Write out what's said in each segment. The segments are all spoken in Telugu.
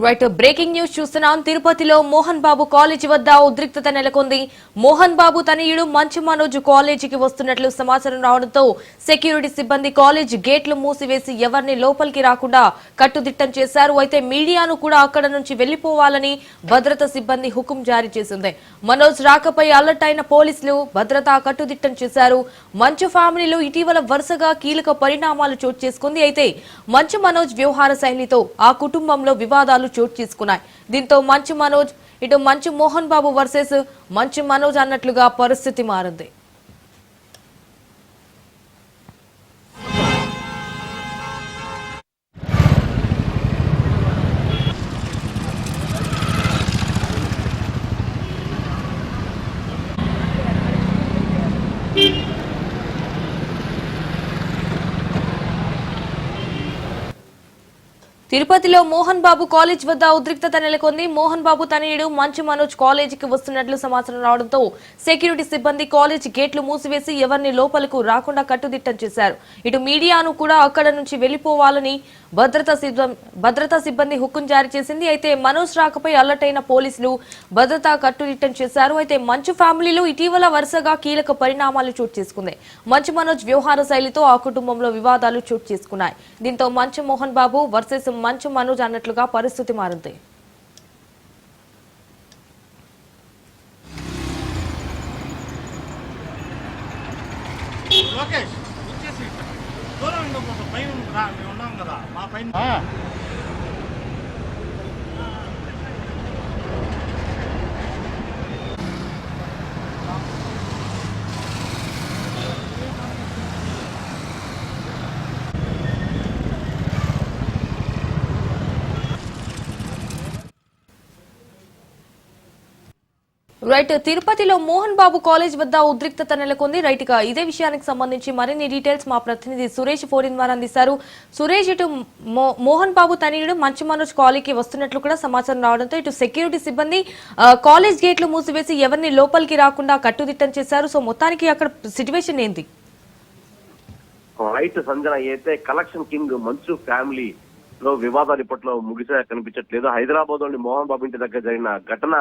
రైట్ బ్రేకింగ్ న్యూస్ చూస్తున్నాం. తిరుపతిలో మోహన్ బాబు కాలేజీ వద్ద ఉద్రిక్తత నెలకొంది. మోహన్ బాబు తనయుడు మంచు మనోజ్ కాలేజీకి వస్తున్నట్లు సమాచారం రావడంతో సెక్యూరిటీ సిబ్బంది కాలేజ్ గేట్లు మూసివేసి ఎవరిని లోపలికి రాకుండా కట్టుదిట్టం చేశారు. అయితే మీడియాను కూడా అక్కడ నుంచి వెళ్లిపోవాలని భద్రతా సిబ్బంది హుకుం జారీ చేసింది. మనోజ్ రాకపై అలర్ట్ అయిన పోలీసులు భద్రతా కట్టుదిట్టం చేశారు. మంచు ఫ్యామిలీలో ఇటీవల వరుసగా కీలక పరిణామాలు చోటు చేసుకుంది. అయితే మంచు మనోజ్ వ్యవహార శైలితో ఆ కుటుంబంలో వివాదాలు చోటు చేసుకున్నాయి. దీంతో మంచు మనోజ్ ఇటు మంచు మోహన్ బాబు వర్సెస్ మంచు మనోజ్ అన్నట్లుగా పరిస్థితి మారింది. తిరుపతిలో మోహన్ బాబు కాలేజ్ వద్ద ఉద్రిక్తత నెలకొంది. మోహన్ బాబు తనయుడు మంచు మనోజ్ కాలేజీకి వస్తున్నట్లు సమాచారం రావడంతో సెక్యూరిటీ సిబ్బంది కాలేజ్ గేట్లు మూసివేసి ఎవరిని లోపలకు రాకుండా కట్టుదిట్టం చేశారు. ఇటు మీడియాను కూడా అక్కడ నుంచి వెళ్లిపోవాలని భద్రతా సిబ్బంది హుకుం జారీ చేసింది. అయితే మనోజ్ రాకపై అలర్ట్ అయిన పోలీసులు భద్రతా కట్టుదిట్టం చేశారు. అయితే మంచు ఫ్యామిలీలో ఇటీవల వరుసగా కీలక పరిణామాలు చోటు చేసుకుంది. మంచు మనోజ్ వ్యవహార శైలితో ఆ కుటుంబంలో వివాదాలు చోటు చేసుకున్నాయి. దీంతో మంచు మోహన్ బాబు వర్సెస్ మంచు మనోజ్ అన్నట్లుగా పరిస్థితి మారింది. రైట్ తిరుపతిలో మోహన్ బాబు కాలేజ్ వద్ద ఉద్రిక్తత నెలకొంది. రైట్ గా ఇదే విషయానికి సంబంధించి మరిన్ని డీటెయిల్స్ మా ప్రతినిధి సురేష్ ఫోన్ ద్వారా అందిస్తారు. సురేష్, ఇటు మోహన్ బాబు తనయుడు మంచు మనోజ్ కాలేజీకి వస్తున్నట్లు కూడా సమాచారం రావడంతో ఇటు సెక్యూరిటీ సిబ్బంది కాలేజ్ గేట్లు మూసివేసి ఎవరిని లోపలికి రాకుండా కట్టుదిట్టం చేశారు. సో మొత్తానికి అక్కడ సిచ్యువేషన్ ఏంటి? రైట్ సంజన, అయితే కలెక్షన్ కింగ్ మంచు ఫ్యామిలీ లో వివాదాలు ఇప్పట్లో ముగిసే కనిపించట్లేదు. హైదరాబాద్ లోని మోహన్ బాబు ఇంటి దగ్గర జరిగిన ఘటన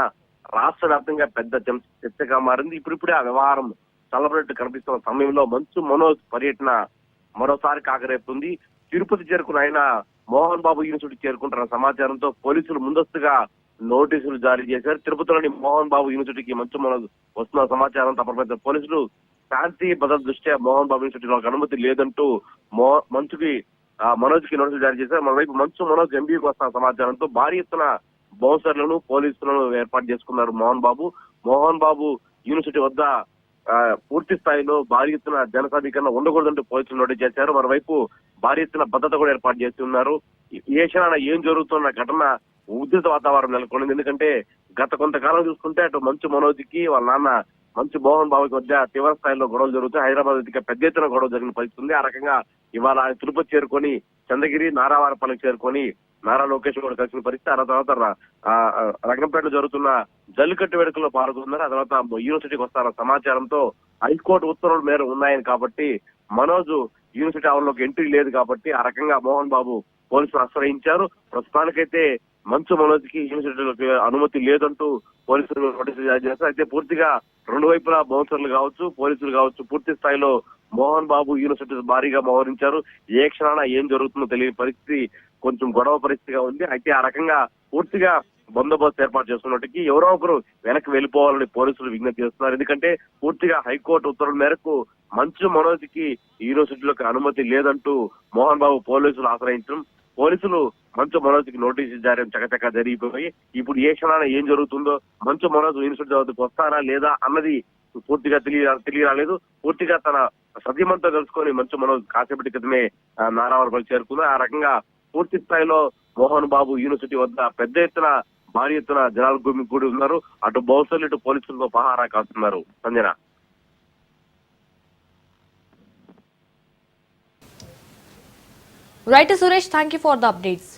రాష్ట్ర వ్యాప్తంగా పెద్ద చర్చగా మారింది. ఇప్పుడిప్పుడే ఆ వ్యవహారం చల్లబడినట్టు కనిపిస్తున్న సమయంలో మంచు మనోజ్ పర్యటన మరోసారి కాకరేపుతుంది. తిరుపతి చేరుకున్న ఆయన మోహన్ బాబు యూనివర్సిటీ చేరుకుంటున్న సమాచారంతో పోలీసులు ముందస్తుగా నోటీసులు జారీ చేశారు. తిరుపతిలోని మోహన్ బాబు యూనివర్సిటీకి మంచు మనోజ్ వస్తున్న సమాచారంతో అప్పటిపై పోలీసులు శాంతి భద్రత దృష్ట్యా మోహన్ బాబు యూనివర్సిటీలో అనుమతి లేదంటూ మనోజ్ కి నోటీసులు జారీ చేశారు. మరోవైపు మంచు మనోజ్ ఎంబీకి వస్తున్న సమాచారంతో భారీ ఎత్తున బౌన్సర్లను పోలీసులను ఏర్పాటు చేసుకున్నారు మోహన్ బాబు యూనివర్సిటీ వద్ద పూర్తి స్థాయిలో భారీ ఎత్తున జన సమీకరణ ఉండకూడదంటూ పోలీసులు నోటీస్ చేశారు. మరోవైపు భారీ ఎత్తున భద్రత కూడా ఏర్పాటు చేస్తున్నారు. ఏ క్షణాన ఏం జరుగుతున్న ఘటన ఉద్రిక్త వాతావరణం నెలకొంది. ఎందుకంటే గత కొంతకాలం చూసుకుంటే అటు మంచు మనోజ్ కి వాళ్ళ నాన్న మంచు మోహన్ బాబుకి మధ్య తీవ్ర స్థాయిలో గొడవలు జరుగుతాయి. హైదరాబాద్ పెద్ద ఎత్తున గొడవ జరిగిన పరిస్థితి ఉంది. ఆ రకంగా ఇవాళ తిరుపతి చేరుకొని చంద్రగిరి నారావారపల్లికి చేరుకొని నారా లోకేష్ కూడా కలిసిన పరిస్థితి. ఆ తర్వాత రంగంపేటలో జరుగుతున్న జల్లికట్టు వేడుకల్లో పాల్గొన్నారు. ఆ తర్వాత యూనివర్సిటీకి వస్తారన్న సమాచారంతో హైకోర్టు ఉత్తర్వుల మేర ఉన్నాయని కాబట్టి మనోజ్ యూనివర్సిటీ ఆవరణలోకి ఎంట్రీ లేదు కాబట్టి ఆ రకంగా మోహన్ బాబు పోలీసులు ఆశ్రయించారు. ప్రస్తుతానికైతే మంచు మనోజ్ కి యూనివర్సిటీలోకి అనుమతి లేదంటూ పోలీసులు నోటీసులు జారీ చేస్తారు. అయితే పూర్తిగా రెండు వైపులా బౌన్సర్లు కావచ్చు, పోలీసులు కావచ్చు, పూర్తి స్థాయిలో మోహన్ బాబు యూనివర్సిటీ భారీగా మోహరించారు. ఏ క్షణాన ఏం జరుగుతుందో తెలియని పరిస్థితి, కొంచెం గొడవ పరిస్థితిగా ఉంది. అయితే ఆ రకంగా పూర్తిగా బందోబస్తు ఏర్పాటు చేస్తున్నట్టుకి ఎవరో ఒకరు వెనక్కి వెళ్లిపోవాలని పోలీసులు విజ్ఞప్తి చేస్తున్నారు. ఎందుకంటే పూర్తిగా హైకోర్టు ఉత్తర్వుల మేరకు మంచు మనోజ్ కి యూనివర్సిటీలోకి అనుమతి లేదంటూ మోహన్ బాబు పోలీసులు ఆశ్రయించడం, పోలీసులు మంచు మనోజ్ కి నోటీసులు జారీ చకచకా జరిగిపోయి ఇప్పుడు ఏ క్షణాన ఏం జరుగుతుందో, మంచు మనోజ్ యూనివర్సిటీ వద్దకు వస్తారా లేదా అన్నది పూర్తిగా తెలియరాలేదు. పూర్తిగా తన సతీమణితో కలుసుకొని మంచు మనోజ్ కాసేపటి క్రితమే నారావారపల్లి చేరుకుంది. ఆ రకంగా పూర్తి స్థాయిలో మోహన్ బాబు యూనివర్సిటీ వద్ద పెద్ద ఎత్తున భారీ ఎత్తున జనాలు గుమిగూడి ఉన్నారు. అటు బౌన్సర్లు ఇటు పోలీసులతో పహారా కాస్తున్నారు. Sanjana, right Suresh, thank you for the updates.